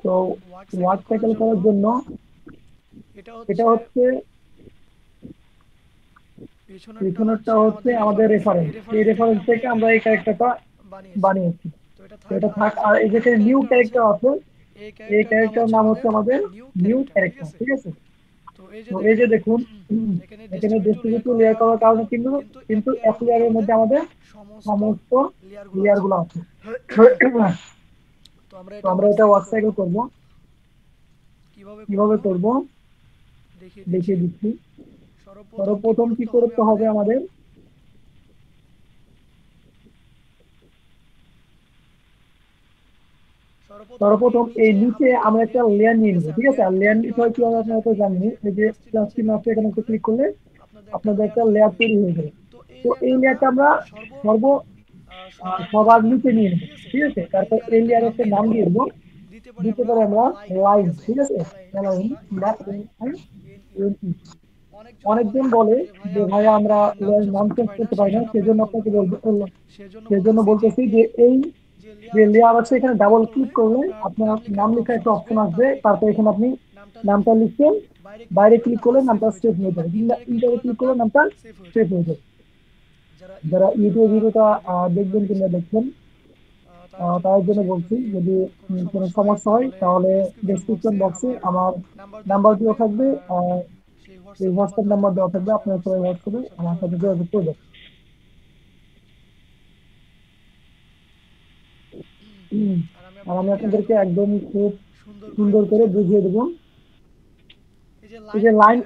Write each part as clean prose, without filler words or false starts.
তো word cycle করার জন্য এটা হচ্ছে পিছনেরটা হচ্ছে আমাদের রেফারেন্স, এই রেফারেন্স থেকে আমরা এই ক্যারেক্টারটা বানিয়েছি। তো এটা থাক। আর এই যে নিউ ক্যারেক্টার আছে, এই ক্যারেক্টার নাম হচ্ছে আমাদের নিউ ক্যারেক্টার, ঠিক আছে। তো এই যে দেখুন, এখানে ডিস্ট্রিবিউট লেয়ার করার কারণে কিন্তু কিন্তু এক লেয়ারের মধ্যে আমাদের সমস্ত লেয়ার গুলো আছে। তো আমরা এটা ওয়ার্ক সাইকেল করবো, কিভাবে করব দেখিয়ে দিচ্ছি। সর্বপ্রথম কি করতে হবে আমাদের, সর্বপ্রথম এই নিচে আমরা একটা লেয়ার নিয়ে নিবো, ঠিক আছে। আর লেয়ার নিতে হয় কি হবে আপনারা তো জানেনই, এই যে প্লাস চিহ্ন আছে এখানে একটা ক্লিক করলে আপনাদের একটা লেয়ার তৈরি হয়ে যাবে। তো এই লেয়ারটা আমরা সর্ব সবার নিচে নিয়ে নেবো, ঠিক আছে। তারপর এই লেয়ারের একটা নাম দিয়ে দেবো, দিতে পারে আমরা লাইন, ঠিক আছে। লাইন বা অনেকজন বলে যে ভাইয়া আমরা লেয়ারের নাম চেঞ্জ করতে পারি না, সেজন্য আপনাকে বলবো, সেজন্য বলতেছি যে এই যে লেয়ার আছে এখানে ডাবল ক্লিক করলে আপনার নাম লেখা একটা অপশন আসবে, তারপর এখানে আপনি নামটা লিখছেন, বাইরে ক্লিক করলে নামটা সেভ হয়ে যাবে, কিংবা ইন্টারে ক্লিক করলে নামটা সেভ হয়ে যাবে। যারা ইউটিউব ভিডিওটা দেখবেন কিংবা দেখছেন, তার জন্য বলছি, যদি কোনো সমস্যা হয় তাহলে ডেসক্রিপশন বক্সে আমার নাম্বার দেওয়া থাকবে, এই হোয়াটসঅ্যাপ নাম্বার দেওয়া থাকবে, আপনারা সবাই হোয়াটসঅ্যাপে আমার সাথে যোগাযোগ করবেন। আর আমি আপনাদেরকে একদম খুব সুন্দর করে বুঝিয়ে দেবো। এই যে লাইন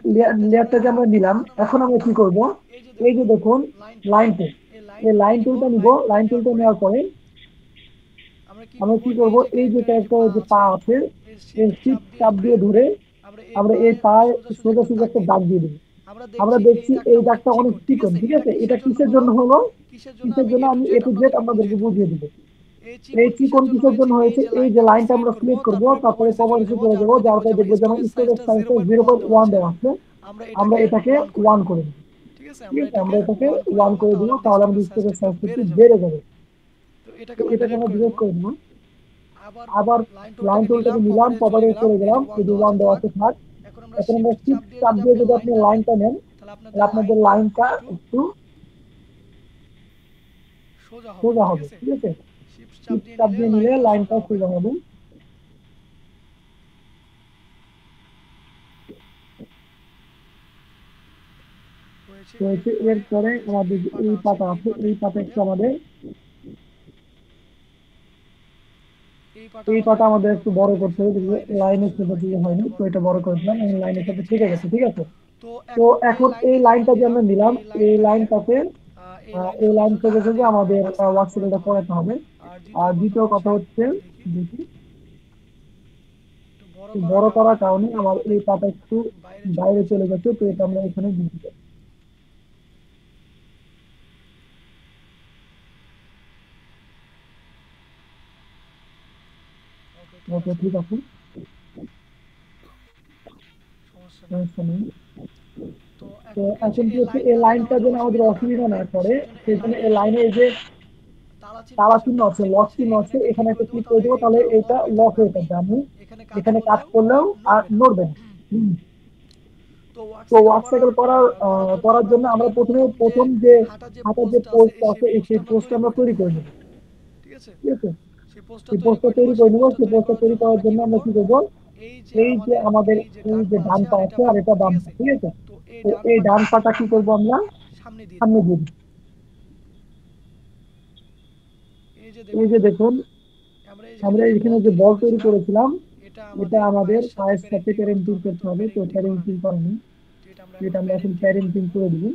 লেয়ারটা যে আমরা নিলাম, এখন আমরা কি করব, এই যে দেখুন লাইন টুল, এই লাইন টুলটা নিব। লাইন টুলটা নেওয়ার পরে আমরা কি করব, এই যে ক্যারেক্টারের যে পা আছে এই শিপ চাপ দিয়ে ধরে আমরা এই পায়ে সোজা সোজা একটা দাগ দিয়ে দেবো। আমরা দেখছি এই দাগটা অনেক চিকন, ঠিক আছে। এটা কিসের জন্য হলো, কিসের জন্য আমি এ টু জেড আপনাদেরকে বুঝিয়ে দেবো। এই চিকন কিসের জন্য হয়েছে, এই যে লাইনটা আমরা সিলেক্ট করবো, তারপরে প্রপার্টিতে চলে যাবো, যাওয়ার পরে দেখবো যেমন স্টোরেজ সাইজটা 0.1 দেওয়া আছে, আমরা এটাকে 1 করে দিই, ঠিক আছে। আমরা এটাকে 1 করে দিব, তাহলে আমাদের স্টোরেজ সাইজ কিন্তু বেড়ে যাবে। তো এটাকে আমরা ডিলিট করে দিব। আবার লাইন টুলটাকে নিলাম, প্রপার্টিতে চলে গেলাম, যদি 1 দেওয়া আছে থাক। এখন আমরা শিফট চাপ দিয়ে যদি আপনি লাইনটা নেন, তাহলে আপনাদের লাইনটা একটু সোজা হবে, ঠিক আছে। শিফট চাপ দিয়ে নিলে লাইনটা সোজা হবে। হয়েছে। এরপরে আমাদের যে এই পাতা আছে, এই পাতা একটু আমাদের, এই পাতা আমাদের একটু বড় করতে হবে, যেগুলো লাইনের সাথে দিয়ে হয়নি, তো এটা বড় করে দিলাম, এবং লাইনের সাথে ঠিক আছে, ঠিক আছে। তো এখন এই লাইনটা যে আমরা নিলাম, এই লাইনটাতে এই লাইন থেকে থেকে আমাদের ওয়ার্কশিটটা করাতে হবে। আর দ্বিতীয় কথা হচ্ছে, দেখি একটু বড় করার কারণে আমার এই পাতা একটু বাইরে চলে গেছে, তো এটা আমরা এখানে দিয়ে দিতে। ওকে, ঠিক আছে, সমস্যা নেই। তো এখন কি হচ্ছে, এই লাইনটা যেন আমাদের অসুবিধা না করে, সেই জন্য এই লাইনে এই যে তালা চিহ্ন আছে, লক চিহ্ন আছে, এখানে একটা ক্লিক করে দেবো, তাহলে এটা লক হয়ে থাকবে, আপনি এখানে কাজ করলেও আর নড়বে না। হুম। তো ওয়ার্ক সাইকেল করার জন্য আমরা প্রথম যে হাতের যে পোস্ট আছে, সেই পোস্টটা আমরা তৈরি করে নেবো, ঠিক আছে। সেই পোস্টটা তৈরি করে নেবো, সেই পোস্টটা তৈরি করার জন্য আমরা কি করবো, এই যে আমাদের এই যে ডান পা আছে আর এটা বাম পা, ঠিক আছে। তো এই ডান পাটা কি করবো, আমরা সামনে দিয়ে দিবো। এই যে দেখুন, আমরা এখানে যে বল তৈরি করেছিলাম, এটা আমাদের পায়ের সাথে প্যারেন্টিং করতে হবে, তো প্যারেন্টিং করেনি, এটা আমরা এখন প্যারেন্টিং করে দিব।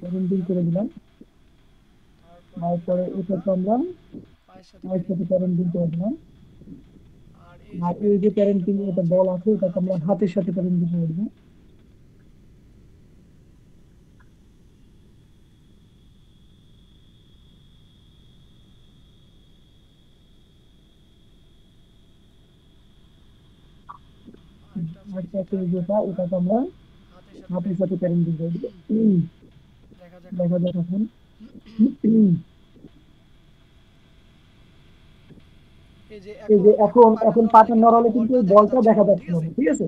প্যারেন্টিং করে দিলাম, তারপরে এটাকে আমরা পায়ের সাথে প্যারেন্টিং করে দিলাম। আর এই যে প্যারেন্টিং এটা বল আছে, এটাকে আমরা হাতের সাথে প্যারেন্টিং করে দিব। আরেকটা আছে যেটা, এটাকে আমরা হাতের সাথে প্যারেন্টিং করে দিব। দেখা যাক এখন। এই যে এখন এখন পাতা নড়ালে কিন্তু এই বলটা দেখা যাচ্ছে না, ঠিক আছে?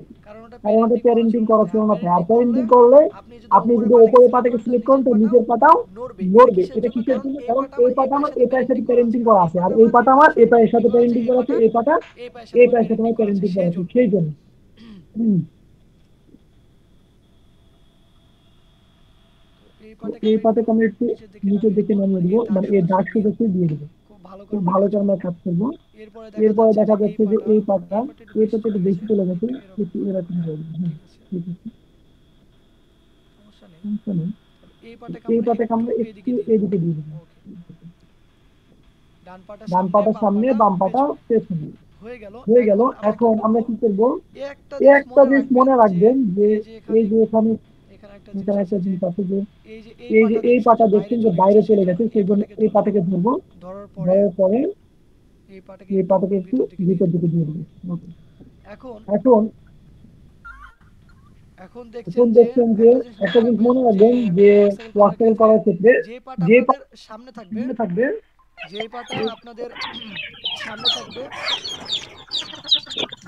কারণ ওটা প্যারেন্টিং করা ছিল না। আর প্যারেন্টিং করলে আপনি যদি উপরের পাটাকে সিলেক্ট করেন তো নিচের পাটাও নড়বে। এটা কিসের জন্য? কারণ এই পাটা আমার এই পায়ের সাথে প্যারেন্টিং করা আছে, আর এই পাটা আমার এই পায়ের সাথে প্যারেন্টিং করা আছে, এই পাটা এই পায়ের সাথে আমার প্যারেন্টিং করা আছে, সেই জন্য। হুম। তো এই পাটাকে আমরা একটু নিচের দিকে নামিয়ে দিব, মানে এই ডার্ক শেডে দিয়ে দিব। খুব ভালো করে আমরা কাজ করবো। এরপরে দেখা যাচ্ছে যে এই পাতা, এই পাতা একটু বেশি চলে গেছে, একটু এরকম হয়ে যাবে। হ্যাঁ, ঠিক আছে, সমস্যা নেই। এই পাতাকে আমরা একটু এদিকে দিয়ে দেবো। ডান পাটা সামনে, বাম পাটা পেছনে। হয়ে গেল। এখন আমরা কি করবো? এই একটা জিনিস মনে রাখবেন যে এই যে এখানে এখানে একটা জিনিস আছে যে এই যে এই পাটা দেখছেন যে বাইরে চলে গেছে, সেই জন্য এই পাটাকে ধরবো। ধরার পরে এই পাটাকে একটু ভিতর দিকে দিয়ে দেবো। Okay. এখন এখন দেখছেন যে একটা জিনিস মনে রাখবেন যে ওয়ার্কসাইকেল করার ক্ষেত্রে যে পাটা সামনে থাকবে,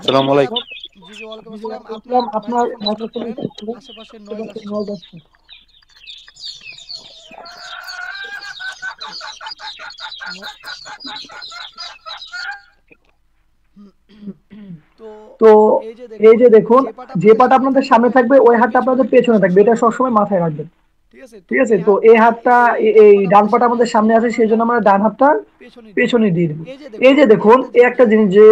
সালাম আলাইকুম। জি ওয়ালাইকুম আসসালাম, আপনার মাইক্রোফোনে একটু আশেপাশে নয়েজ আসছে। তো এই যে দেখুন, যে পাটা আপনাদের সামনে থাকবে ওই হাতটা আপনাদের পেছনে থাকবে, এটা সবসময় মাথায় রাখবেন। ঠিক আছে? তো এই হাতটা এই ডান পাটা আমাদের সামনে আছে, সেই জন্য আমরা ডান হাতটা পেছনে দিয়ে দিব। এই যে দেখুন, এই একটা জিনিস যে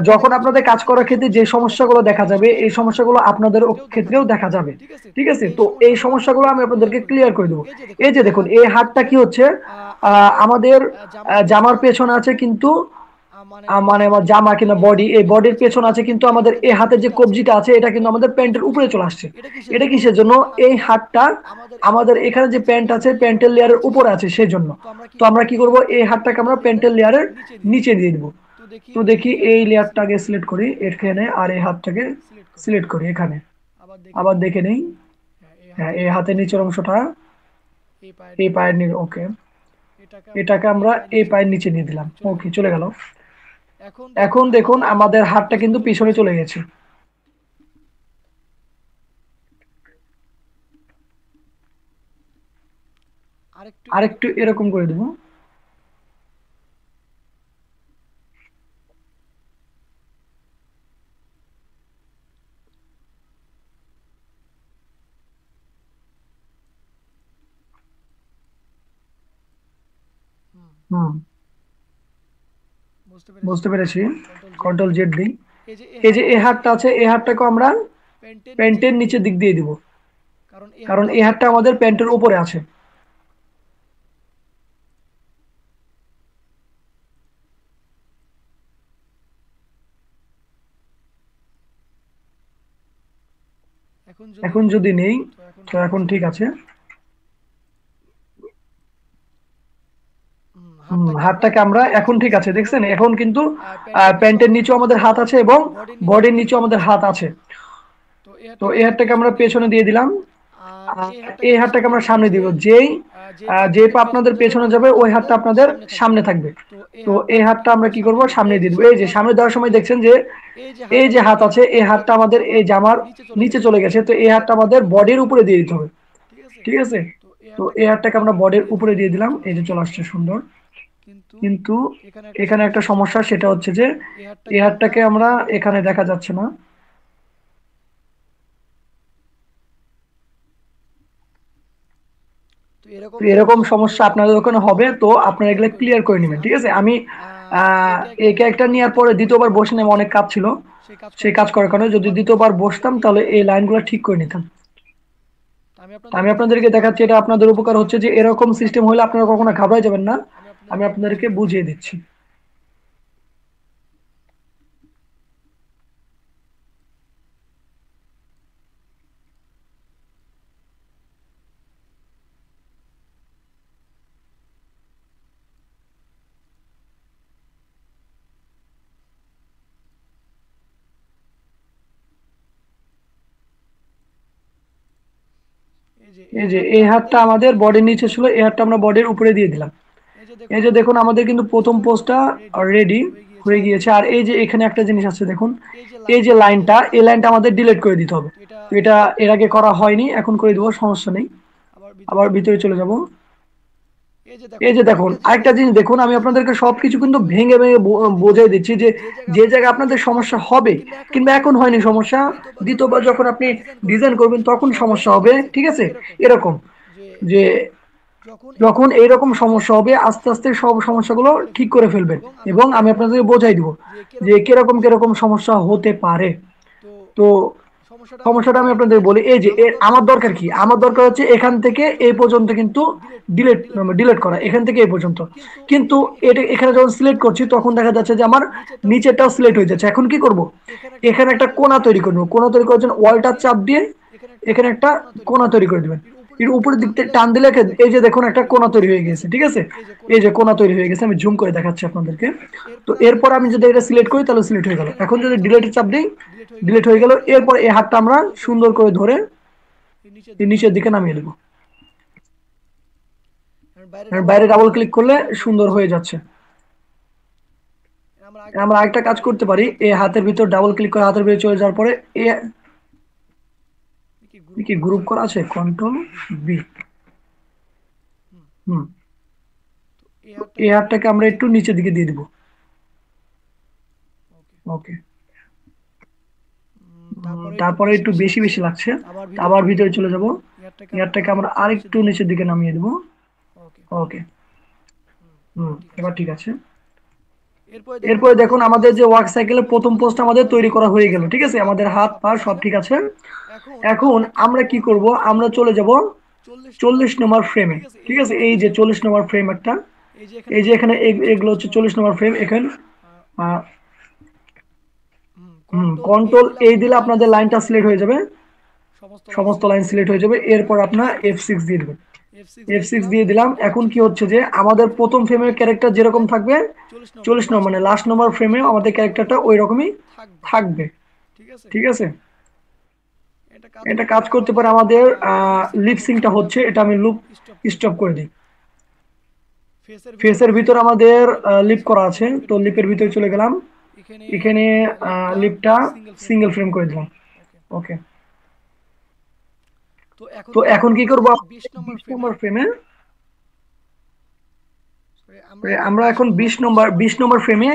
যখন আপনাদের কাজ করার ক্ষেত্রে যে সমস্যাগুলো দেখা যাবে, এই সমস্যাগুলো আপনাদের ক্ষেত্রেও দেখা যাবে। ঠিক আছে? তো এই সমস্যাগুলো আমি আপনাদেরকে ক্লিয়ার করে দেবো। এই যে দেখুন, এই হাতটা কি হচ্ছে, আমাদের জামার পেছনে আছে, কিন্তু মানে আমার জামা কিনা বডি, এই বডির পেছন আছে, কিন্তু আমাদের এই হাতের যে কবজিটা আছে এটা কিন্তু আমাদের প্যান্টের উপরে চলে আসছে। এটা কিসের জন্য? এই হাতটা আমাদের এখানে যে প্যান্ট আছে প্যান্টের লেয়ারের উপরে আছে, সেই জন্য। তো আমরা কি করব? এই হাতটাকে আমরা প্যান্টের লেয়ারের নিচে দিয়ে দিব। তো দেখি এই লেয়ারটা আগে সিলেক্ট করি এখানে, আর এই হাতটাকে সিলেক্ট করি এখানে। আবার দেখে নেই। হ্যাঁ, এই হাতের নিচের অংশটা এই পায়ের নিচে, ওকে। এটাকে আমরা এই পায়ের নিচে দিয়ে দিলাম, ওকে, চলে গেল। এখন দেখুন আমাদের হাতটা কিন্তু পিছনে চলে গেছে। আরেকটু এরকম করে দেবো। হুম, বুঝতে পেরেছি। কন্ট্রোল জেড দিই। এই যে এই হাতটা আছে, এই হাতটাকে আমরা প্যান্টের নিচের দিক দিয়ে দিব, কারণ এই হাতটা আমাদের প্যান্টের উপরে আছে। এখন যদি নেই, তো এখন ঠিক আছে। হাতটাকে আমরা এখন ঠিক আছে, দেখছেন? এখন কিন্তু প্যান্টের নিচেও আমাদের হাত আছে এবং বডির নিচেও আমাদের হাত আছে। তো এই হাতটাকে আমরা পেছনে দিয়ে দিলাম, আর এই হাতটাকে আমরা সামনে দিব। যে পা আপনাদের পেছনে যাবে ওই হাতটা আপনাদের সামনে থাকবে। তো এই হাতটা আমরা কি করব? সামনে দিয়ে দিব। এই যে সামনে দেওয়ার সময় দেখছেন যে এই যে হাত আছে, এই হাতটা আমাদের এই জামার নিচে চলে গেছে, তো এই হাতটা আমাদের বডির উপরে দিয়ে দিতে হবে। ঠিক আছে? তো এই হাতটাকে আমরা বডির উপরে দিয়ে দিলাম, এই যে চলে আসছে, সুন্দর। কিন্তু এখানে একটা সমস্যা, সেটা হচ্ছে যে এই হাতটাকে আমরা এখানে দেখা যাচ্ছে না। তো এরকম সমস্যা আপনাদের ওখানে হবে, তো আপনারা এগুলো ক্লিয়ার করে নেবেন। ঠিক আছে? আমি এই ক্যারেক্টার নেওয়ার পরে দ্বিতীয়বার বসে নেওয়া অনেক কাজ ছিল, সেই কাজ করার কারণে যদি দ্বিতীয়বার বসতাম তাহলে এই লাইনগুলো ঠিক করে নিতাম। তো আমি আপনাদেরকে দেখাচ্ছি, এটা আপনাদের উপকার হচ্ছে যে এরকম সিস্টেম হলে আপনারা কখনো ঘাবড়ে যাবেন না। আমি আপনাদেরকে বুঝিয়ে দিচ্ছি। এই যে এই হাতটা আমাদের বডির নিচে ছিল, এই হাতটা আমরা বডির উপরে দিয়ে দিলাম। এই যে দেখুন আমাদের কিন্তু প্রথম পোস্টটা রেডি হয়ে গিয়েছে। আর এই যে এখানে একটা জিনিস আছে দেখুন, এই যে লাইনটা, এই লাইনটা আমাদের ডিলিট করে দিতে হবে। তো এটা এর আগে করা হয়নি, এখন করে দেবো, সমস্যা নেই। আবার ভিতরে চলে যাব। এই যে দেখুন আরেকটা জিনিস দেখুন, আমি আপনাদেরকে সবকিছু কিন্তু ভেঙে ভেঙে বোঝাই দিচ্ছি যে যে জায়গায় আপনাদের সমস্যা হবে কিংবা এখন হয়নি সমস্যা, দ্বিতীয়বার যখন আপনি ডিজাইন করবেন তখন সমস্যা হবে, ঠিক আছে? এরকম যে যখন এইরকম সমস্যা হবে আস্তে আস্তে সব সমস্যাগুলো ঠিক করে ফেলবেন, এবং আমি আপনাদের বোঝাই দিব যে কিরকম কিরকম সমস্যা হতে পারে। তো সমস্যাটা আমি আপনাদের বলি। এই যে আমার দরকার কি, আমার দরকার হচ্ছে এখান থেকে এই পর্যন্ত কিন্তু ডিলিট ডিলিট করা, এখান থেকে এই পর্যন্ত। কিন্তু এটা এখানে যখন সিলেক্ট করছি তখন দেখা যাচ্ছে যে আমার নিচেরটাও সিলেক্ট হয়ে যাচ্ছে। এখন কি করব, এখানে একটা কোণা তৈরি করবো। কোণা তৈরি করার জন্য ওয়ালটা চাপ দিয়ে এখানে একটা কোণা তৈরি করে দিবেন। এর উপরের দিক থেকে টান দিলে এই যে দেখুন একটা কোণা তৈরি হয়ে গেছে, ঠিক আছে? এই যে কোণা তৈরি হয়ে গেছে, আমি জুম করে দেখাচ্ছি আপনাদেরকে। তো এরপর আমি যদি এটা সিলেক্ট করি তাহলে সিলেক্ট হয়ে গেল। এখন যদি ডিলিটের চাপ দিই, ডিলিট হয়ে গেল। এরপর এই হাতটা আমরা সুন্দর করে ধরে এই নিচের দিকে নামিয়ে দেবো। বাইরে ডাবল ক্লিক করলে সুন্দর হয়ে যাচ্ছে। আমরা আরেকটা কাজ করতে পারি, এই হাতের ভিতর ডাবল ক্লিক করে হাতের ভিতরে চলে যাওয়ার পরে কি গ্রুপ করা আছে, কন্ট্রোল বি। হুম, এই হাতটাকে আমরা একটু নিচের দিকে দিয়ে দিব। ওকে, তারপরে একটু বেশি বেশি লাগছে, আবার ভিতরে চলে যাব। এয়ারটাকে আমরা আরেকটু নিচের দিকে নামিয়ে দেব। ওকে, হুম, এবার ঠিক আছে। এরপরে দেখুন আমাদের যে ওয়ার্ক সাইকেলের প্রথম পোস্ট আমাদের তৈরি করা হয়ে গেল, ঠিক আছে? আমাদের হাত পা সব ঠিক আছে। এখন আমরা কি করব, আমরা চলে যাব 40 নম্বর ফ্রেমে, ঠিক আছে? এই যে 40 নম্বর ফ্রেম একটা, এই যে এখানে এগুলো হচ্ছে 40 নম্বর ফ্রেম। এখানে কন্ট্রোল এই দিলে আপনাদের লাইনটা সিলেক্ট হয়ে যাবে, সমস্ত লাইন সিলেক্ট হয়ে যাবে। এরপর আপনার F6 দিয়ে দেবেন। F6 দিয়ে দিলাম। এখন কি হচ্ছে যে আমাদের প্রথম ফ্রেমের ক্যারেক্টার যেরকম থাকবে 40 নম্বর মানে লাস্ট নম্বর ফ্রেমে আমাদের ক্যারেক্টারটা ওই রকমই থাকবে, ঠিক আছে? এটা কাজ করতে পারে আমাদের লিপসিংটা হচ্ছে, এটা আমি লুপ স্টপ করে দিই। ফেসের ভিতর আমাদের লিপ করা আছে, তো লিপের ভিতরে চলে গেলাম। এখানে লিপটা সিঙ্গেল ফ্রেম করে দিলাম। ওকে, তো এখন কি করব, 20 নম্বর ফ্রেমে আমরা এখন 20 নম্বর ফ্রেমে,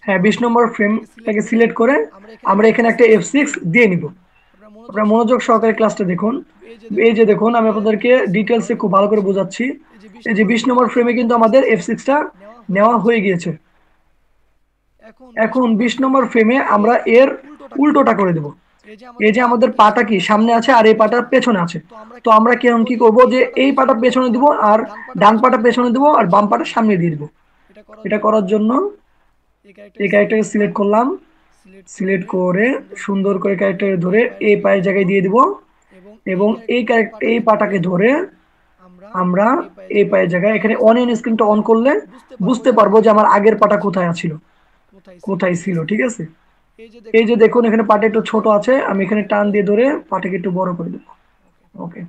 হ্যাঁ 20 নম্বর ফ্রেমটাকে সিলেক্ট করে আমরা এখানে একটা F6 দিয়ে নিব। আপনারা মনোযোগ সহকারে ক্লাসটা দেখুন। এই যে দেখুন আমি আপনাদেরকে ডিটেলসে খুব ভালো করে বোঝাচ্ছি। এই যে 20 নম্বর ফ্রেমে কিন্তু আমাদের F6টা নেওয়া হয়ে গিয়েছে। এখন 20 নম্বর ফ্রেমে আমরা এর উল্টোটা করে দেব। এই যে আমাদের পাটা কি সামনে আছে আর এই পাটা পেছনে আছে, তো আমরা কি করব যে এই পাটা পেছনে দিব আর ডান পাটা পেছনে দিব আর বাম পাটা সামনে দিয়ে দিব। এটা করার জন্য এই ক্যারেক্টারকে সিলেক্ট করলাম, সিলেক্ট করে সুন্দর করে ক্যারেক্টারে ধরে এই পায়ের জায়গায় দিয়ে দিব, এবং এই পাটাকে ধরে আমরা এই পায়ের জায়গায় এখানে অন ইন স্ক্রিনটা অন করলে বুঝতে পারবো যে আমার আগের পাটা কোথায় ছিল, ঠিক আছে? এই যে দেখুন এখানে পাটা একটু ছোট আছে, আমি এখানে টান দিয়ে ধরে পাটাকে একটু বড় করে দেবো। ওকে,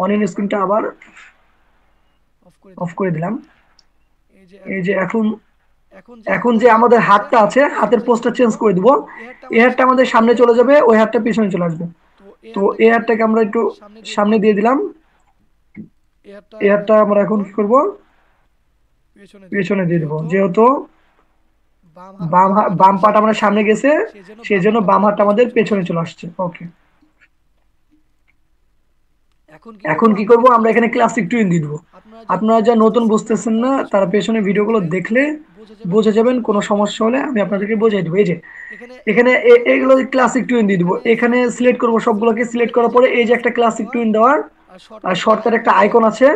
অন ইন স্ক্রিনটা আবার অফ করে দিলাম। এই যে এখন এখন যে আমাদের হাতটা আছে, হাতের পোস্টটা চেঞ্জ করে দিব। এই হাতটা আমাদের সামনে চলে যাবে, ওই হাতটা পিছনে চলে আসবে। তো এই হাতটাকে আমরা একটু সামনে দিয়ে দিলাম। এই হাতটা আমরা এখন কি করব, পেছনে দিয়ে দিব। যেহেতু বাম পাটা আমরা সামনে গেছে, সেই জন্য বাম হাতটা আমাদের পেছনে চলে আসছে। ওকে, এখন কি করব, আমরা এখানে ক্লাসিক টুইন দিয়ে দেবো। আপনারা যা নতুন বুঝতেছেন না তারা পেছনে ভিডিওগুলো দেখলে বুঝে যাবেন। কোনো সমস্যা হলে আমি আপনাদেরকে বোঝাই দেবো। এই যে এখানে এগুলো ক্লাসিক টুইন দিয়ে দিব। এখানে সিলেক্ট করব, সবগুলোকে সিলেক্ট করার পরে এই যে একটা ক্লাসিক টুইন দেওয়ার আর শর্টকাট একটা আইকন আছে,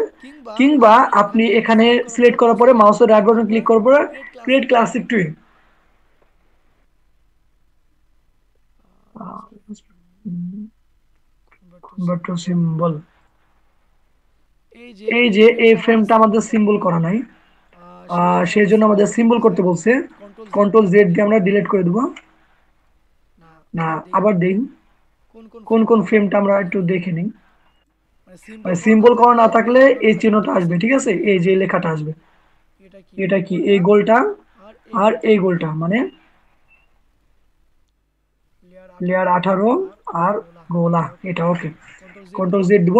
কিংবা আপনি এখানে সিলেক্ট করার পরে মাউসের রাইট বাটন ক্লিক করার পরে create classic twin, convert to symbol. এই যে এই ফ্রেমটা আমাদের সিম্বল করা নাই, সেই জন্য আমাদের সিম্বল করতে বলছে। কন্ট্রোল জেড দিয়ে আমরা ডিলিট করে দেবো। না, আবার দিন। কোন কোন ফ্রেমটা আমরা একটু দেখে নিই। সিম্বল করা না থাকলে এই চিহ্নটা আসবে, ঠিক আছে, এই যে লেখাটা আসবে। এটা কি? এই গোলটা আর এই গোলটা, মানে লেয়ার 18 আর গোলা, এটা ওকে। কন্ট্রোল জেড দিব।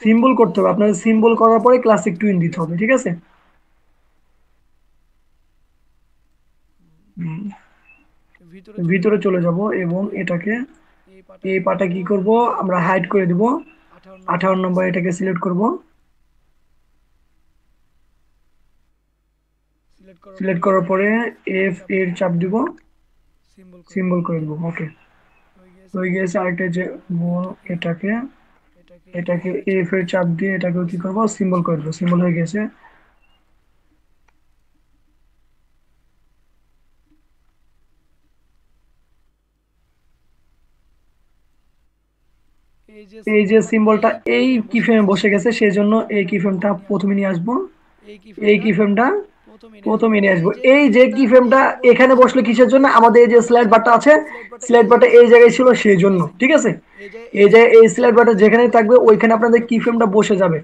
সিম্বল করতে হবে, আপনাদের সিম্বল করার পরে ক্লাসিক টুইন দিতে হবে, ঠিক আছে। ভিতরে চলে যাব এবং এটাকে এই পাটা কি করব, আমরা হাইড করে দিব। 58 নম্বর এটাকে সিলেক্ট করব। সিলেক্ট করার পরে এফ এর চাপ দিব, সিম্বল করে দিব, ওকে। হয়ে গিয়েছে। আরেকটা যে গোল, এটাকে এটাকে এফ এর চাপ দিয়ে এটাকে কি করব, সিম্বল করে দেবো, সিম্বল হয়ে গেছে। এই যে সিম্বলটা এই কি ফ্রেমে বসে গেছে, সেই জন্য এই কি ফ্রেমটা প্রথমে নিয়ে আসবো। এই কি ফ্রেমটা প্রথমে নিয়ে আসবো। এই যে কি ফ্রেমটা এখানে বসলো কিসের জন্য, আমাদের এই যে স্লাইড বারটা আছে, স্লাইড বারটা এই জায়গায় ছিল সেই জন্য, ঠিক আছে। এই যে এই স্লাইড বারটা যেখানে থাকবে ওইখানে আপনাদের কি ফ্রেমটা বসে যাবে।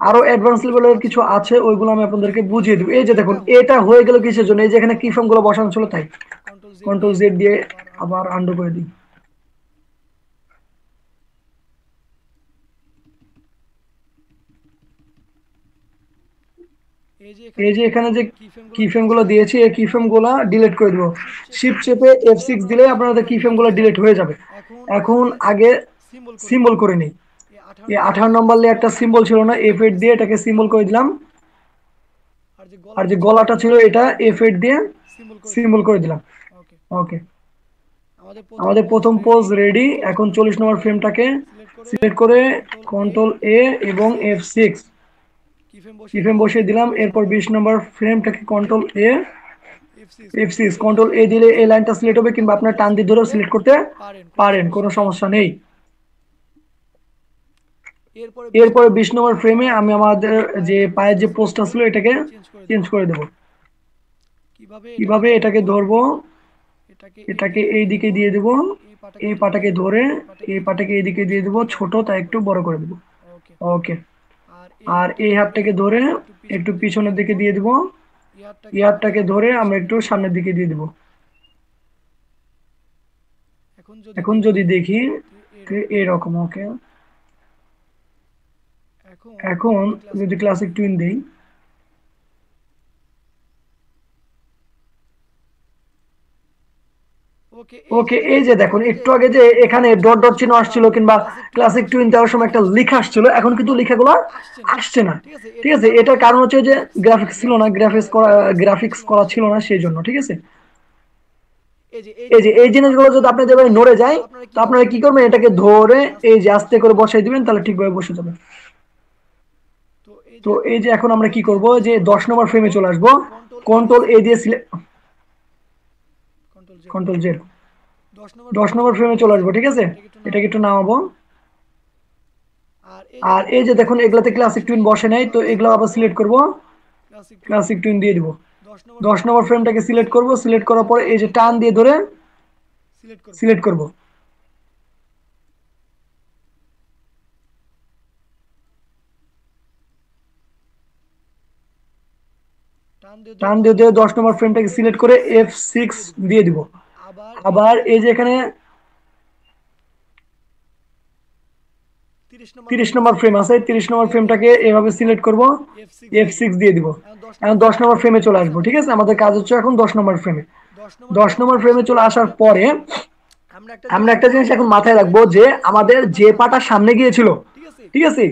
আরো অ্যাডভান্স লেভেলের কিছু আছে, ওইগুলো আমি আপনাদেরকে বুঝিয়ে দেবো। এই যে দেখুন এটা হয়ে গেল কিসের জন্য, এই যে এখানে কি ফ্রেম গুলো বসানো ছিল তাই। কন্ট্রোল জেড দিয়ে আবার আন্ডু করে দিই। এই যে এখানে যে কি ফ্রেম গুলো দিয়েছি, এই কি ফ্রেম গুলো ডিলিট করে দিব। শিফট চেপে F6 দিলে আপনাদের কি ফ্রেম গুলো ডিলিট হয়ে যাবে। এখন আগে সিম্বল করে নিই। এই 18 নম্বর লেয়ারটা সিম্বল ছিল না, F8 দিয়ে এটাকে সিম্বল করে দিলাম। আর যে গলাটা ছিল এটা F8 দিয়ে সিম্বল করে দিলাম, ওকে। আমাদের প্রথম পোজ রেডি। এখন 40 নম্বর ফ্রেমটাকে সিলেক্ট করে কন্ট্রোল এ এবং F6 কি ফ্রেম বসিয়ে দিলাম। এরপর 20 নম্বর ফ্রেমটাকে কন্ট্রোল এ F6 কন্ট্রোল এ দিলে এই লাইনটা সিলেক্ট হবে, কিংবা আপনার টান দিয়ে ধরেও সিলেক্ট করতে পারেন, কোনো সমস্যা নেই। এরপরে 20 নম্বর ফ্রেমে আমি আমাদের যে পায়ের যে পোস্টটা ছিল এটাকে চেঞ্জ করে দেব। কিভাবে? এটাকে ধরবো, এটাকে এই দিকে দিয়ে দেব, এই পাটাকে ধরে এই পাটাকে এই দিকে দিয়ে দেব, ছোট তাই একটু বড় করে দেব, ওকে। আর এই হাতটাকে ধরে একটু পিছনের দিকে দিয়ে দেব, এই হাতটাকে ধরে আমরা একটু সামনের দিকে দিয়ে দেব। এখন যদি দেখি এরকম, ওকে। এখন যদি ক্লাসিক টুইন দেই, ওকে, এই যে দেখুন একটু আগে যে এখানে ডট ডট চিহ্ন আসছিল কিংবা ক্লাসিক টুইন দেওয়ার সময় একটা লেখা আসছিল, এখন কিন্তু লেখাগুলো আসছে না, ঠিক আছে। এটার কারণ হচ্ছে যে গ্রাফিক্স ছিল না, গ্রাফিক্স করা ছিল না সেই জন্য, ঠিক আছে। এই যে এই জিনিসগুলো যদি আপনি যেভাবে নড়ে যায়, তো আপনারা কি করবেন, এটাকে ধরে এই যে আস্তে করে বসাই দিবেন, তাহলে ঠিকভাবে বসে যাবে। তো এই যে এখন আমরা কি করব, যে 10 নম্বর ফ্রেমে চলে আসবো। কন্ট্রোল এ দিয়ে কন্ট্রোল জেড 10 নম্বর ফ্রেমে চলে আসবো, ঠিক আছে। এটাকে একটু নামাবো। আর এই যে দেখুন এগুলাতে ক্লাসিক টুইন বসে নাই, তো এগুলো আবার সিলেক্ট করব, ক্লাসিক টুইন দিয়ে দিব। 10 নম্বর ফ্রেমটাকে সিলেক্ট করব, সিলেক্ট করার পরে এই যে টান দিয়ে ধরে সিলেক্ট করব। টান দিয়ে 10 নম্বর ফ্রেমটাকে সিলেক্ট করে F6 দিয়ে দিব। আবার এই যে এখানে 30 নম্বর ফ্রেম আছে, 30 নম্বর ফ্রেমটাকে এভাবে সিলেক্ট করব, F6 দিয়ে দিব। এখন 10 নম্বর ফ্রেমে চলে আসবো, ঠিক আছে। আমাদের কাজ হচ্ছে এখন 10 নম্বর ফ্রেমে। 10 নম্বর ফ্রেমে চলে আসার পরে আমরা একটা জিনিস এখন মাথায় রাখবো, যে আমাদের যে পাটা সামনে গিয়েছিল, ঠিক আছে,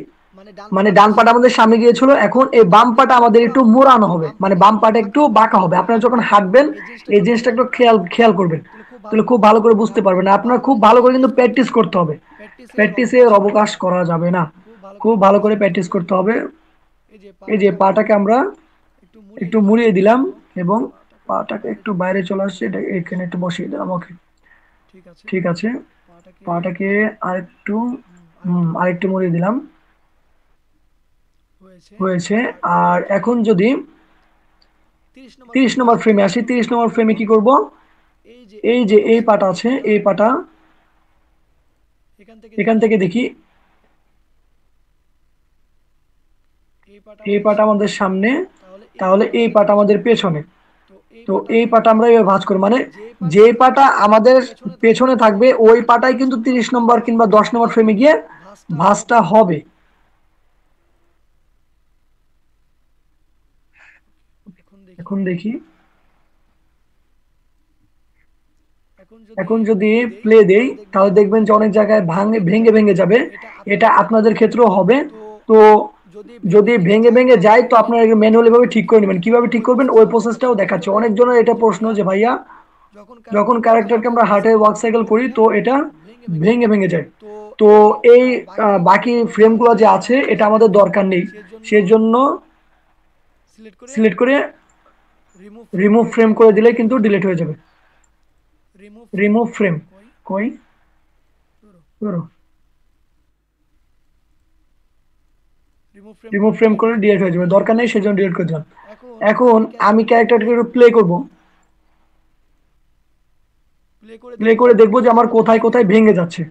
মানে ডান পাটা আমাদের সামনে গিয়েছিল, এখন এই বাম পাটা আমাদের একটু মোড়ানো হবে, মানে বাম পাটা একটু বাঁকা হবে। আপনারা যখন হাঁটবেন এই জিনিসটা একটু খেয়াল করবেন, তাহলে খুব ভালো করে বুঝতে পারবেন। আপনার খুব ভালো করে কিন্তু প্র্যাকটিস করতে হবে, প্র্যাকটিসের অবকাশ করা যাবে না, খুব ভালো করে প্র্যাকটিস করতে হবে। এই যে পাটাকে আমরা একটু মুড়িয়ে দিলাম এবং পাটাকে একটু বাইরে চলে আসছে, এটা এখানে একটু বসিয়ে দিলাম, ওকে, ঠিক আছে। পাটাকে আরেকটু আরেকটু মুড়িয়ে দিলাম, হয়েছে। আর এখন যদি 30 নম্বর ফ্রেমে আসি, 30 নম্বর ফ্রেমে কি করব, এই যে এই পাটা আছে, এই পাটা এখান থেকে দেখি এই পাটা আমাদের সামনে, তাহলে এই পাটা আমাদের পেছনে। তো এই পাটা আমরা এভাবে ভাঁজ করি, মানে যে পাটা আমাদের পেছনে থাকবে ওই পাটাই কিন্তু 30 নম্বর কিংবা 10 নম্বর ফ্রেমে গিয়ে ভাঁজটা হবে। এখন দেখি, এখন যদি প্লে দেই তাহলে দেখবেন যে অনেক জায়গায় ভেঙে ভেঙে যাবে। এটা আপনাদের ক্ষেত্রেও হবে। তো যদি ভেঙে ভেঙে যায় তো আপনারা ম্যানুয়ালি ভাবে ঠিক করে নেবেন। কিভাবে ঠিক করবেন ওই প্রসেসটাও দেখাচ্ছে। অনেকজনের এটা প্রশ্ন যে ভাইয়া যখন ক্যারেক্টারকে আমরা হার্টে ওয়ার্ক সাইকেল করি তো এটা ভেঙে ভেঙে যায়। তো এই বাকি ফ্রেমগুলো যে আছে এটা আমাদের দরকার নেই। সেজন্য সিলেক্ট করে রিমুভ ফ্রেম করে দিলে কিন্তু ডিলিট হয়ে যাবে। রিমুভ ফ্রেম কই ধরো, রিমুভ ফ্রেম করে ডিলিট হয়ে যাবে, দরকার নেই সেজন্য ডিলিট করে দিলাম। এখন আমি ক্যারেক্টারটাকে একটু প্লে করব, প্লে করে দেখবো যে আমার কোথায় কোথায় ভেঙে যাচ্ছে।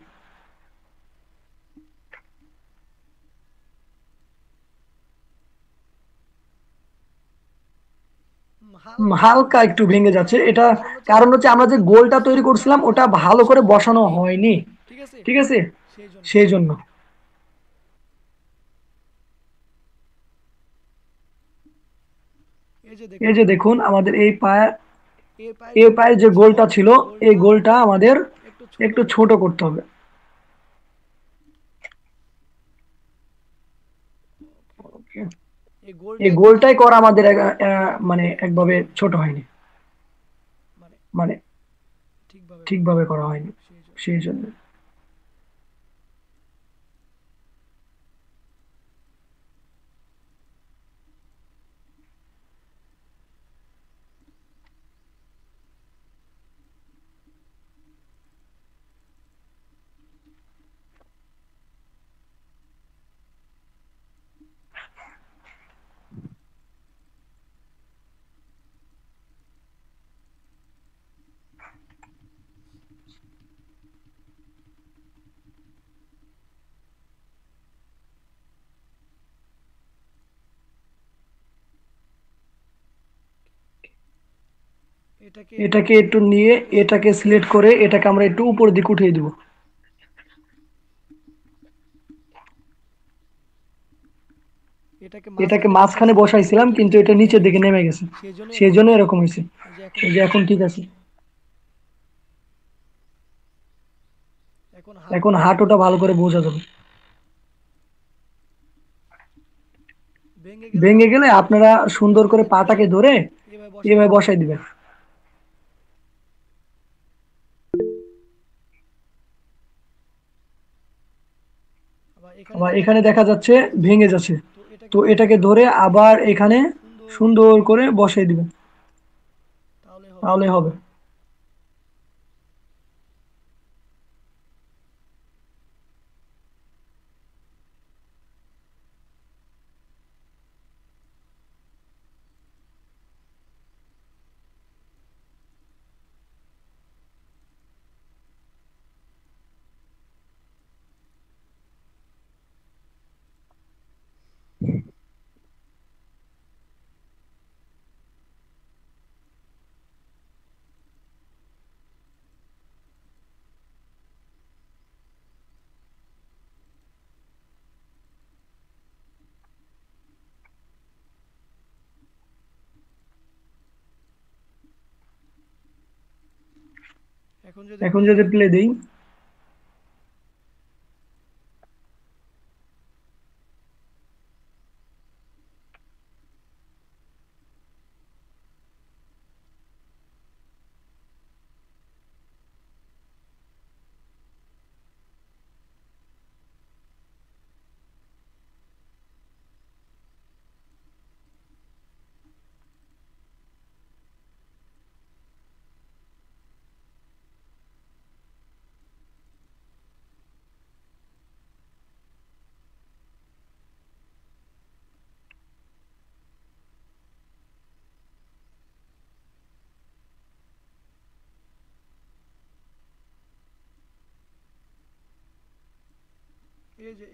হালকা একটু ভেঙে যাচ্ছে। এটা কারণ হচ্ছে আমরা যে গোলটা তৈরি করছিলাম ওটা ভালো করে বসানো হয়নি, ঠিক আছে, সেই জন্য। এই যে দেখুন আমাদের এই পায়ের যে গোলটা ছিল এই গোলটা আমাদের একটু ছোট করতে হবে। এই গোলটাই করা আমাদের মানে একভাবে ছোট হয়নি, মানে ঠিকভাবে করা হয়নি সেই জন্য। এটাকে একটু নিয়ে এটাকে সিলেক্ট করে এটাকে আমরা একটু উপরের দিকে উঠিয়ে দিব। এটাকে মাঝখানে বসাইছিলাম কিন্তু এটা নিচের দিকে নেমে গেছে, সেই জন্য এরকম হয়েছে। এই যে এখন ঠিক আছে। এখন হাঁটুটা ভালো করে বোঝা যাবে। ভেঙে গেলে আপনারা সুন্দর করে পাটাকে ধরে এভাবে বসাই দিবেন। আবার এখানে দেখা যাচ্ছে ভেঙে যাচ্ছে, তো এটাকে ধরে আবার এখানে সুন্দর করে বসাই দিবেন, তাহলে হবে। এখন যদি প্লে দেই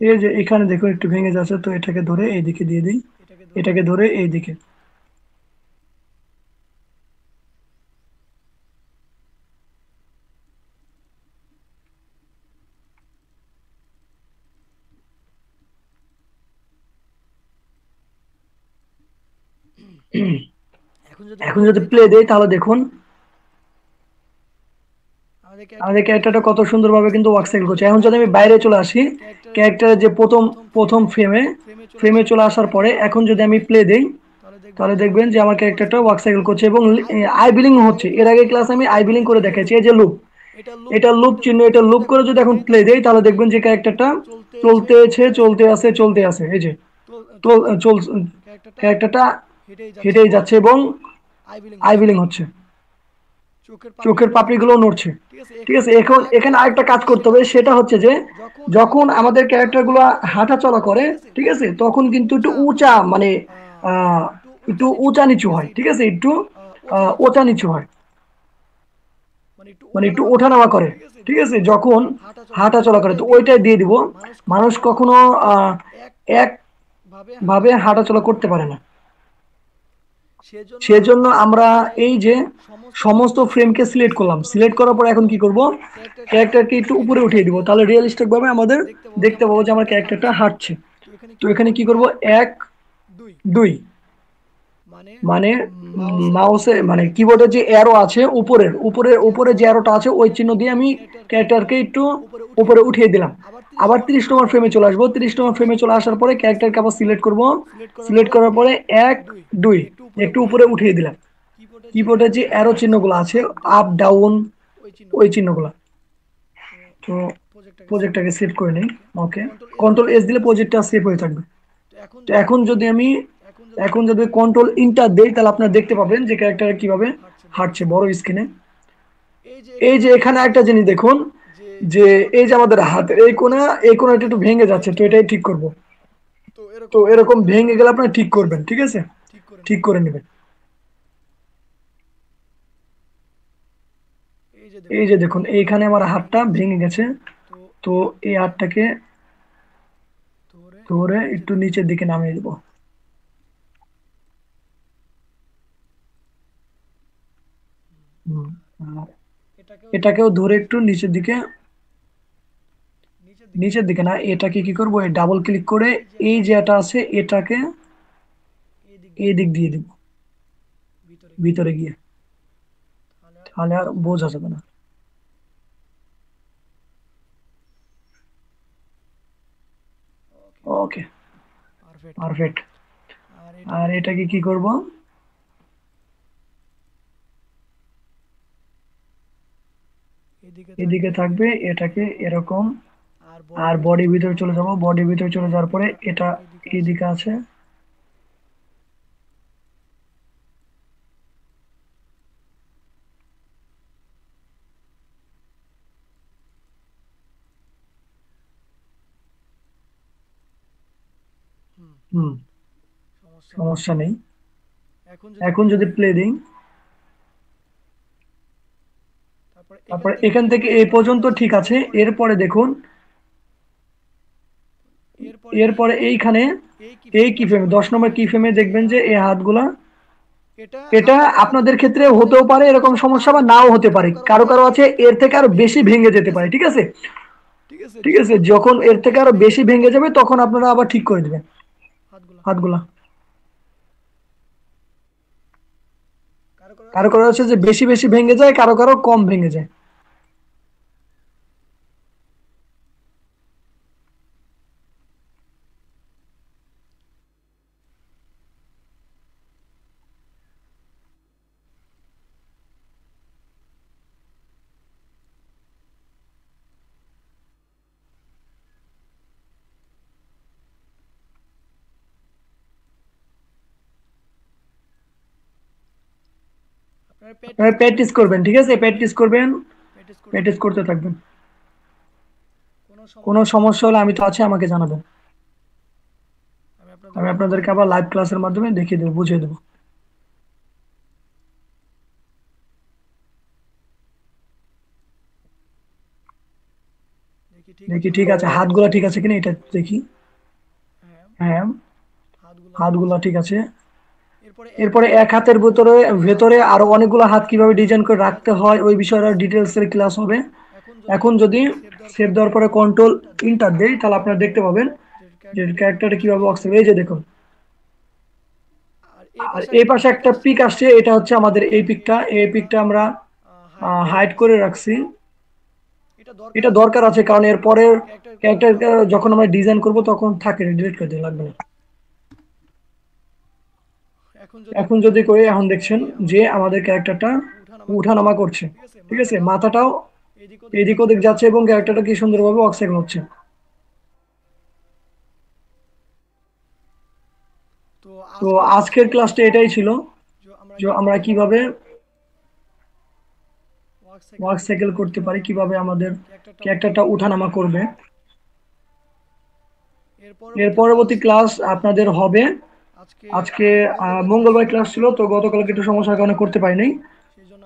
এই যে এখানে দেখো একটু ভেঙে যাচ্ছে, তো এটাকে ধরে এইদিকে দিয়ে দিই, এটাকে ধরে এইদিকে। এখন যদি প্লে দেই তাহলে দেখুন আমাদের ক্যারেক্টারটা কত সুন্দরভাবে কিন্তু ওয়ার্ক সাইকেল করছে। এখন যদি আমি বাইরে চলে আসি, ক্যারেক্টারের যে প্রথম প্রথম ফ্রেমে চলে আসার পরে এখন যদি আমি প্লে দেই তাহলে দেখবেন যে আমার ক্যারেক্টারটা ওয়ার্ক সাইকেল করছে এবং আই বিলিং হচ্ছে। এর আগে ক্লাস আমি আই বিলিং করে দেখাচ্ছি, এই যে লুপ, এটা লুপ চিহ্ন, এটা লুপ করে যদি এখন প্লে দেই তাহলে দেখবেন যে ক্যারেক্টারটা চলতে আছে এই যে চল ক্যারেক্টারটা হেঁটেই যাচ্ছে এবং আই বিলিং হচ্ছে, চোখের পাপড়িগুলো নড়ছে। ঠিক আছে, এখন এখানে আরেকটা কাজ করতে হবে, সেটা হচ্ছে যে যখন আমাদের ক্যারেক্টার গুলো হাঁটা চলা করে, ঠিক আছে, তখন কিন্তু একটু উঁচা মানে একটু উঁচা নিচু হয়। ঠিক আছে, একটু ওচা নিচু হয়, মানে একটু ওঠানামা করে। ঠিক আছে, যখন হাঁটা চলা করে তো ওইটাই দিয়ে দিব। মানুষ কখনো এক ভাবে হাঁটা চলা করতে পারে না। সেজন্য আমরা এই যে সমস্ত ফ্রেমকে সিলেক্ট করলাম, সিলেক্ট করার পর এখন কি করব, ক্যারেক্টারকে একটু উপরে উঠিয়ে দিব, তাহলে রিয়েলিস্টিক ভাবে আমাদের দেখতে পাবো যে আমার ক্যারেক্টারটা হাঁটছে। তো এখানে কি করব, 1 2 মানে মাউসে মানে কিবোর্ডে যে অ্যারো আছে উপরে যে অ্যারোটা আছে ওই চিহ্ন দিয়ে আমি ক্যারেক্টারকে একটু উপরে উঠিয়ে দিলাম। আবার 30 নম্বর ফ্রেমে চলে আসবো, 30 নম্বর ফ্রেমে চলে আসার পরে ক্যারেক্টারকে আবার সিলেক্ট করব, সিলেক্ট করার পরে 1 2 একটু উপরে উঠিয়ে দিলাম। কিবোর্ডে যে অ্যারো চিহ্নগুলো আছে আপ ডাউন ওই চিহ্নগুলো। তো প্রজেক্টটাকে সেভ করে নিই। ওকে, কন্ট্রোল এস দিলে প্রজেক্টটা সেভ হয়ে থাকবে। তো এখন যদি কন্ট্রোল ইন্টার দেই তাহলে আপনারা দেখতে পাবেন যে ক্যারেক্টার কিভাবে হাঁটছে বড় স্ক্রিনে। এই যে এখানে একটা জিনিস দেখুন যে এই যে আমাদের হাতের এই কোণাটা একটু ভেঙে যাচ্ছে, তো এটাই ঠিক করব। তো এরকম ভেঙে গেলে আপনারা ঠিক করবেন, ঠিক আছে, ঠিক করে নেবেন। এই যে দেখুন এইখানে আমার হাতটা ভেঙে গেছে, তো এই হাতটাকে ধরে একটু নিচের দিকে নামিয়ে দেবো। আর এটাকেও ধরে একটু নিচের দিকে না, এটাকে কি করবো, ডাবল ক্লিক করে এই যে এটা আছে এটাকে এই দিক দিয়ে দিব ভিতরে গিয়ে, তাহলে আর বোঝা যাবে না। ওকে, পারফেক্ট। আর এটাকে কি করব, এদিকে থাকবে, এটাকে এরকম। আর বডির ভিতরে চলে যাব, বডির ভিতরে চলে যাওয়ার পরে এটা এইদিকে আছে। হুম, সমস্যা নেই। এখন যদি প্লে দিই, তারপর এখান থেকে এই পর্যন্ত ঠিক আছে। এরপরে দেখুন, এরপরে এইখানে এই কি ফ্রেমে 10 নম্বর কি ফ্রেমে দেখবেন যে এই হাতগুলা, এটা আপনাদের ক্ষেত্রে হতেও পারে এরকম সমস্যা বা নাও হতে পারে, কারো কারো আছে এর থেকে আরো বেশি ভেঙে যেতে পারে। ঠিক আছে, ঠিক আছে, যখন এর থেকে আরো বেশি ভেঙে যাবে তখন আপনারা আবার ঠিক করে দিবেন হাতগুলা। কারো কারো আছে যে বেশি বেশি ভেঙে যায়, কারো কারো কম ভেঙে যায়। আপনারা প্র্যাকটিস করবেন, ঠিক আছে, প্র্যাকটিস করবেন, প্র্যাকটিস করতে থাকবেন। কোনো সমস্যা হলে আমি তো আছি, আমাকে জানাবেন। আমি আপনাদেরকে আবার লাইভ ক্লাসের মাধ্যমে দেখিয়ে দেবো, বুঝিয়ে দেবো। দেখি ঠিক আছে, হাতগুলা ঠিক আছে কিনা এটা দেখি। হ্যাঁ, হাতগুলা ঠিক আছে। এরপরে এক হাতের ভিতরে ভেতরে আরো অনেকগুলো হাত কিভাবে ডিজাইন করে রাখতে হয় ওই বিষয়ে ডিটেলস এর ক্লাস হবে। এখন যদি সেভ দেওয়ার পরে কন্ট্রোল ইন্টার দেই তাহলে আপনারা দেখতে পাবেন যে ক্যারেক্টারটা কিভাবে ওয়ার্ক হবে। এই যে দেখুন, আর এই পাশে একটা পিক আসছে, এটা হচ্ছে আমাদের এই পিকটা। এই পিকটা আমরা হাইড করে রাখছি। এটা দরকার আছে কারণ এর পরের ক্যারেক্টার যখন আমরা ডিজাইন করব তখন থাকে, ডিলিট করে দিতে লাগবে না। এখন যদি করে এখন দেখছেন যে আমাদের ক্যারেক্টারটা উঠানামা করছে, ঠিক আছে, মাথাটাও এদিক ওদিক যাচ্ছে এবং ক্যারেক্টারটা কি সুন্দরভাবে অক্সাইড হচ্ছে। তো আজকের ক্লাসটা এটাই ছিল, যে আমরা কিভাবে ওয়ার্ক সাইকেল করতে পারি, কিভাবে আমাদের ক্যারেক্টারটা উঠানামা করবে। এর পরবর্তী ক্লাস আপনাদের হবে আজকে। মঙ্গলবার ক্লাস ছিল, তো গতকালকে একটু সমস্যার কারণে করতে পারিনি,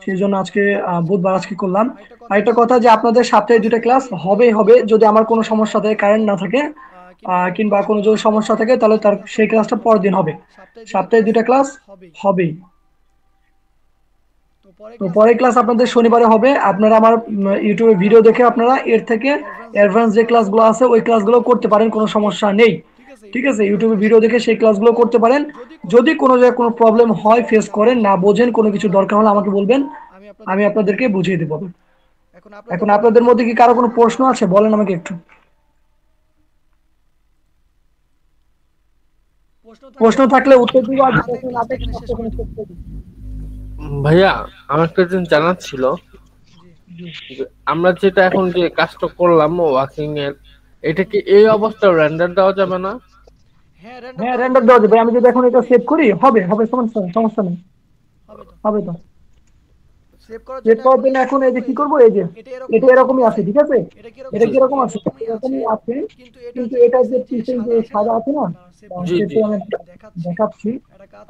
সেই জন্য আজকে বুধবার আজকে করলাম। আরেকটা কথা যে আপনাদের সপ্তাহে 2টা ক্লাস হবেই হবে, যদি আমার কোনো সমস্যা থাকে, কারেন্ট না থাকে, কিংবা কোনো যদি সমস্যা থাকে তাহলে তার সেই ক্লাসটা পরের দিন হবে। সপ্তাহে 2টা ক্লাস হবেই। তো পরের ক্লাস আপনাদের শনিবারে হবে। আপনারা আমার ইউটিউবে ভিডিও দেখে আপনারা এর থেকে অ্যাডভান্স যে ক্লাসগুলো আছে ওই ক্লাসগুলো করতে পারেন, কোনো সমস্যা নেই। ঠিক আছে, ইউটিউবে ভিডিও দেখে সেই ক্লাসগুলো করতে পারেন। যদি কোনো জায়গায় কোনো প্রবলেম হয়, ফেস করেন, না বোঝেন, কোনো কিছু দরকার হলে আমাকে বলবেন, আমি আপনাদেরকে বুঝিয়ে দেবো। এখন আপনাদের মধ্যে কি কারো কোনো প্রশ্ন আছে, বলেন আমাকে একটু। প্রশ্ন থাকলে উত্তর দিব, আর প্রশ্ন না থাকলে আস্তে করে শেষ করে দিব। ভাইয়া, আমার একটা জিনিস জানার ছিল যে আমরা যেটা এখন যে কাজটা করলাম ওয়াকিং এর, এটা কি এই অবস্থায় রেন্ডার দেওয়া যাবে না? হ্যাঁ, রেন্ডার দেওয়া যাবে। আমি যদি এখন এটা সেভ করি, হবে হবে, সমস্যা নেই, সমস্যা নেই, হবে তো। সেভ করার জন্য এখন এই যে কি করবো, এই যে এটা এরকমই আছে, ঠিক আছে, এটা জি কিরকম আছে, এরকমই আছে। কিন্তু এটা যে পিছনে যে সাদা আছে না, জি জি সেটা আমি দেখাচ্ছি।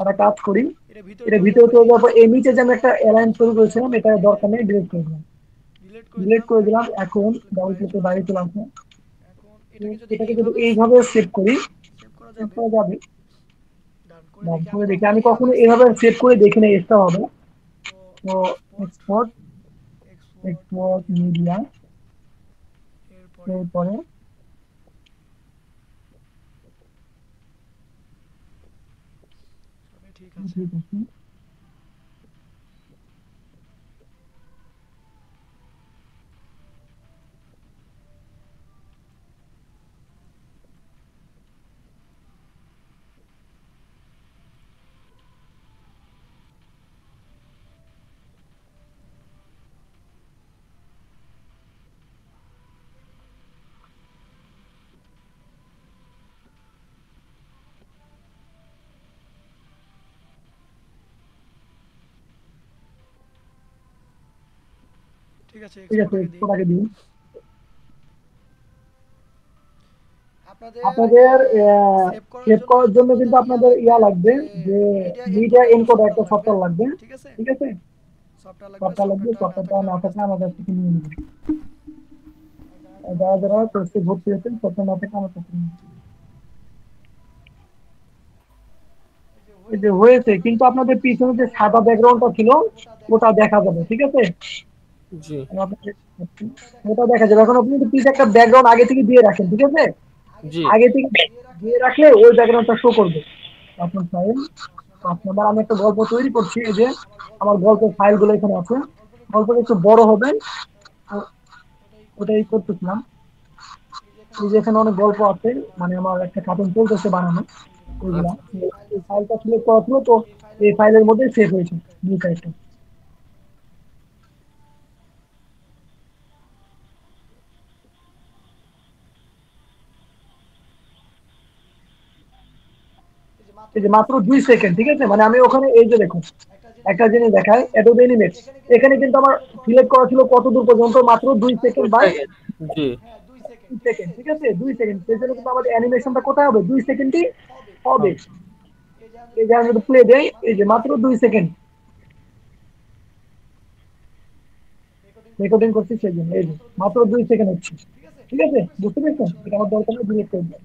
একটা কাজ করি, এটা ভিতরে চলে যাবো, এই নিচে যে আমি একটা অ্যালাইন তৈরি করেছিলাম, এটা দরকার নেই, ডিলিট করে দিলাম। ডিলিট করে দিলাম। এখন ডাবল ক্লিকে বাইরে চলে আসলাম। এটাকে যদি এইভাবে সেভ করি, সেভ করা যাবে। ডান করে দেখি, আমি কখনো এভাবে সেভ করে দেখি না, এক্সট্রা হবে। তো এক্সপোর্ট, এক্সপোর্ট মিডিয়া, এরপরে ঠিক আছে। ঠিক আছে, এক্সপোর্টটাকে দিন। আপনাদের সেভ করার জন্য কিন্তু আপনাদের ইয়া লাগবে, যে মিডিয়া এনকোডার একটা সফটওয়্যার লাগবে, ঠিক আছে, সফটওয়্যার লাগবে। সফটওয়্যারটা না থাকলে আমাদের থেকে নিয়ে নেবেন। যারা যারা কোর্সে ভর্তি হয়েছেন, সফটওয়্যার না থাকলে আমার কাছে নিয়ে নেবেন। এই যে হয়েছে, কিন্তু আপনাদের পিছনে যে সাদা ব্যাকগ্রাউন্ডটা ছিল ওটা দেখা যাবে, ঠিক আছে, জি আমি আপনাকে দেখাচ্ছি। ওটা দেখা যাবে। এখন আপনি কিন্তু পিছে একটা ব্যাকগ্রাউন্ড আগে থেকে দিয়ে রাখেন, ঠিক আছে, জি আগে থেকে দিয়ে রাখলে ওই ব্যাকগ্রাউন্ডটা শো করবে আপনার ফাইল। 5 নাম্বার, আমি একটা গল্প তৈরি করছি, এই যে আমার গল্পের ফাইলগুলো এখানে আছে। গল্পটা একটু বড় হবে, ওটাই করতেছিলাম। এই যে এখানে অনেক গল্প আছে, মানে আমার একটা কার্টুন চলতেছে বানানো, ওইগুলা। আচ্ছা এই ফাইলটা সিলেক্ট করা ছিল, তো এই ফাইলের মধ্যে সেভ হয়েছে নিউ ফাইলটা। এই যে মাত্র 2 সেকেন্ড, ঠিক আছে, মানে আমি ওখানে এই যে দেখুন একটা জিনিস দেখায়, অ্যাডোব এনিমেটস, এখানে কিন্তু আমার সিলেক্ট করা ছিল কত দূর পর্যন্ত, মাত্র 2 সেকেন্ড বাই জি 2 সেকেন্ড, ঠিক আছে, 2 সেকেন্ড। সেই জন্য কিন্তু আমাদের অ্যানিমেশনটা কোথায় হবে, 2 সেকেন্ডই হবে। হবে। এই যে আমি যদি প্লে দেই, এই যে মাত্র 2 সেকেন্ড রেকর্ডিং করছি, সেই জন্য এই যে মাত্র 2 সেকেন্ড হচ্ছে। ঠিক আছে, বুঝতে পেরেছেন? এটা আমার দরকার নেই, ডিলিট করে দিন।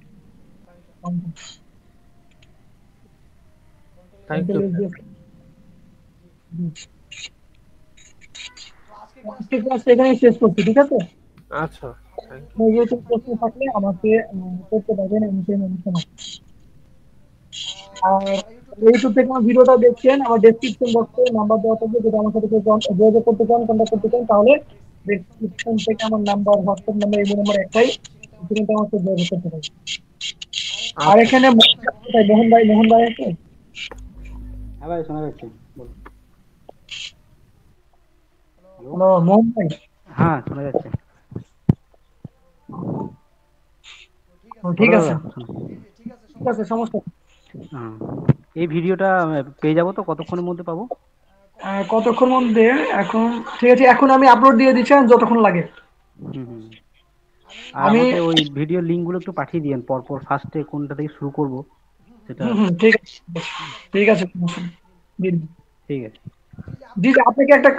Thank you. Control S দিয়ে। হুম। আজকে ক্লাস এখানে শেষ করছি, ঠিক আছে? আচ্ছা, থ্যাংক ইউ। যেহেতু প্রশ্ন থাকলে আমাকে করতে পারবেন, আমি সেই মানুষের মতো। আর ইউটিউব থেকে আমার ভিডিওটা দেখছেন, আমার ডেসক্রিপশন বক্সে নাম্বার দেওয়া থাকবে, যদি আমার সাথে কেউ যোগাযোগ করতে চান, কন্ট্যাক্ট করতে চান, তাহলে ডেসক্রিপশন থেকে আমার নাম্বার, হোয়াটসঅ্যাপ নাম্বার, এই নাম্বার একটাই, তুমি তো আমার সাথে যোগাযোগ করতে পারবে। আর আচ্ছা, এখানে মোহন ভাই আছে? হ্যাঁ ভাই, শোনা যাচ্ছে, বলুন। হ্যালো। হ্যালো মোহন ভাই। হ্যাঁ, শোনা যাচ্ছে। ও, ঠিক বলো আছে, দাদা, শোনো। ঠিক আছে, সমস্যা নেই। হ্যাঁ, এই ভিডিওটা পেয়ে যাবো তো, কতক্ষণের মধ্যে পাবো? কতক্ষণ মধ্যে? এখন ঠিক আছে, এখন আমি আপলোড দিয়ে দিচ্ছি, আর যতক্ষণ লাগে। হুম হুম। আর আমি আমাকে ওই ভিডিও লিঙ্কগুলো একটু পাঠিয়ে দিয়েন, পরপর ফার্স্টে কোনটা থেকে শুরু করব সেটা। হুম, ঠিক আছে, ঠিক আছে, সমস্যা নেই। দিন। ঠিক আছে। জি জি, আপনাকে একটা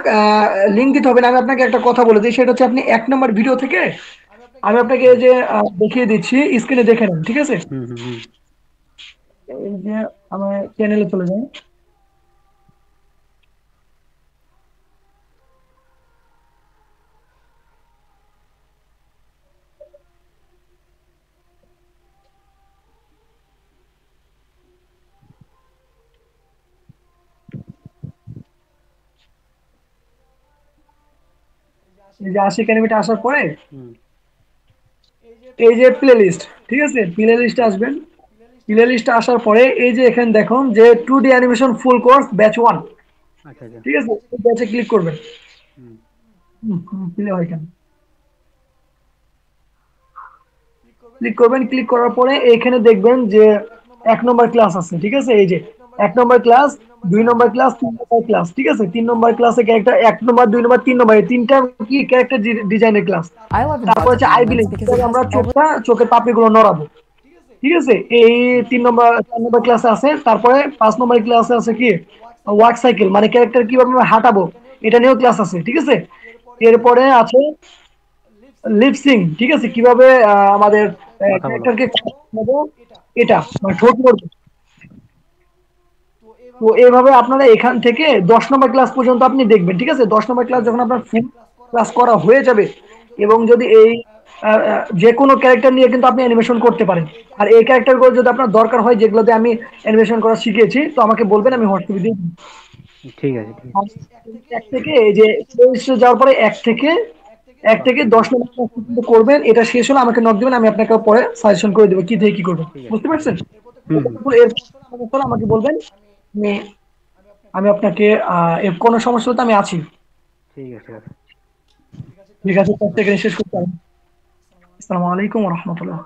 লিঙ্ক দিতে হবে না, আমি আপনাকে একটা কথা বলে দিই, সেটা হচ্ছে আপনি 1 নম্বর ভিডিও থেকে, আমি আপনাকে এই হুম যে দেখিয়ে দিচ্ছি, স্ক্রিনে দেখে নেন, ঠিক আছে? হুম হুম হুম। এই যে আমার চ্যানেলে চলে যান। এই যে আশিক একাডেমিতে আসার পরে হুম। এই যে প্লে লিস্ট, ঠিক আছে, প্লে লিস্টে আসবেন। প্লে লিস্টে আসার পরে এই যে এখানে দেখুন যে 2D animation full course batch 1, আচ্ছা আচ্ছা। ঠিক আছে, এই ব্যাচে ক্লিক করবেন। হুম। প্লে হয় কেন? ক্লিক করবেন, ক্লিক করার পরে এখানে দেখবেন যে 1 নম্বর ক্লাস আছে, ঠিক আছে, এই যে 1 নম্বর ক্লাস, দুই হ্যাঁ নম্বর হ্যাঁ। ক্লাস, 3 নম্বর ক্লাস, ঠিক আছে, 3 নম্বর ক্লাসে ক্যারেক্টার, 1 নম্বর, 2 নম্বর, 3 নম্বর, এই তিনটা কি ক্যারেক্টার ডিজাইনের ক্লাস। I love তারপর embroidered হচ্ছে I diamonds believe, because it has আমরা every চোখের পাপড়িগুলো নড়াবো, ঠিক আছে, এই 3 নম্বর 4 নম্বর ক্লাসে আছে। তারপরে 5 নম্বর ক্লাসে আছে কি ওয়ার্ক সাইকেল, মানে ক্যারেক্টার কিভাবে আমরা হাঁটাবো, এটা নিয়েও ক্লাস আছে, ঠিক আছে। এরপরে আছে লিপসিং, ঠিক আছে, কিভাবে আমাদের কথা বলো। ক্যারেক্টারকে নেবো, এটা মানে ঠোঁট নড়বে। তো এইভাবে আপনারা এখান থেকে 10 নম্বর ক্লাস পর্যন্ত আপনি দেখবেন, ঠিক আছে। 10 নম্বর ক্লাস ঠিক যখন আছে আপনার ঠিক আছে। ফুল ক্লাস করা হয়ে যাবে, এবং যদি এই যে কোনো ক্যারেক্টার নিয়ে কিন্তু আপনি অ্যানিমেশন করতে পারেন। আর এই ক্যারেক্টারগুলো যদি আপনার দরকার হয়, যেগুলোতে আমি অ্যানিমেশন করা শিখেছি, তো আমাকে বলবেন, হুম। আমি হোয়াটসঅ্যাপে দিয়ে দিবো। ঠিক আছে ঠিক আর আছে। এক থেকে এই যে প্লেলিস্টে যাওয়ার পরে এক থেকে 10 নম্বর ক্লাস পর্যন্ত করবেন, এটা শেষ হলে আমাকে নক দিবেন, আমি আপনাকে পরে সাজেশন করে দেবো কি থেকে কি করবেন, ঠিক আছে। বুঝতে পারছেন? হুম হুম। এর সমস্যা হলে আমাকে বলবেন, আমি আমি আপনাকে এর কোনো সমস্যা হলে তো আমি আছি। ঠিক আছে ঠিক আছে। ঠিক আছে, প্রত্যেকের শেষ করতে হবে। আসসালামু আলাইকুম রহমতুল্লাহ।